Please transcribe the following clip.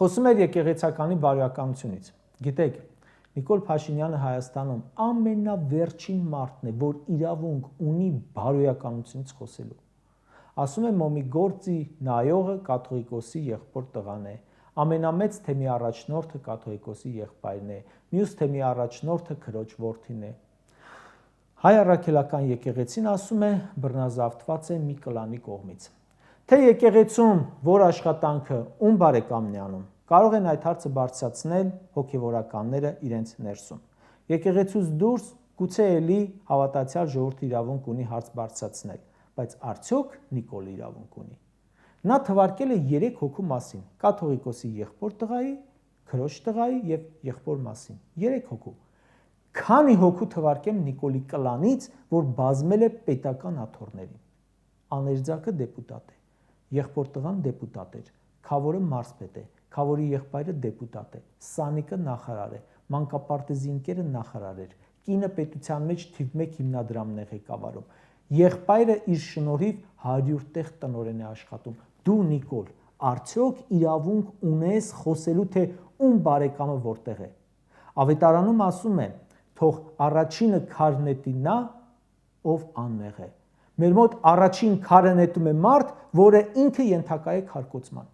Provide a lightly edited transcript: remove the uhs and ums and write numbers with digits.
Խոսում էր եկեղեցականի բարոյականությունից։ Գիտեք, Նիկոլ Փաշինյանը Հայաստանում ամենավերջին մարդն է, որ իրավունք ունի բարոյականությունից խոսելու։ Ասում է Մոմի գործի նայողը կաթողիկոսի եղբոր տղան է, ամենամեծ թեմի առաջնորդը կաթողիկոսի եղբայրն է, մյուս թեմի առաջնորդը քրոջ որդին է։ Հայ առաքելական եկեղեցին ասում է բռնազավթված է մի կլանի կողմից։ Թե եկեղեցում որ աշխատանքը ում բարեկամն է անում, կարող են այդ հարցը բարձրացնել հոգևորականները իրենց ներսում։ Եկեղեցուց դուրս գուցե էլի հավատացյալ ժողովուրդը իրավունք ունի հարց բարձրացնել, բայց արդյոք Նիկոլը իրավունք ունի։ Նա թվարկել է 3 հոգու մասին՝ կաթողիկոսի եղբոր տղայի, քրոջ տղայի եւ եղբոր մասին։ 3 հոգու։ Քանի հոգու թվարկեմ Նիկոլի կլանից, որ բազմել է պետական աթոռներին։ Աներձակը դեպուտատ է, եղբոր տղան դեպուտատ էր, Քավորը մարզպետ է, Քավորի եղբայրը դեպուտատ է, Սանիկը նախարար է, մանկապարտեզի ընկերը նախարար էր, կինը պետության մեջ թիվ 1 հիմնադրամն է ղեկավարում, եղբայրը իր շնորհիվ 100 տեղ տնօրեն է աշխատում։ Դու Նիկոլ, արդյոք իրավունք ունես խոսելու, թե ում բարեկամը որտեղ է։ Ավետարանում ասում է. թող առաջինը քարը նետի նա, ով անմեղ է։ Մեր մոտ առաջին քարը նետում է մարդ, որը ինքը ենթակա է քարկոծման։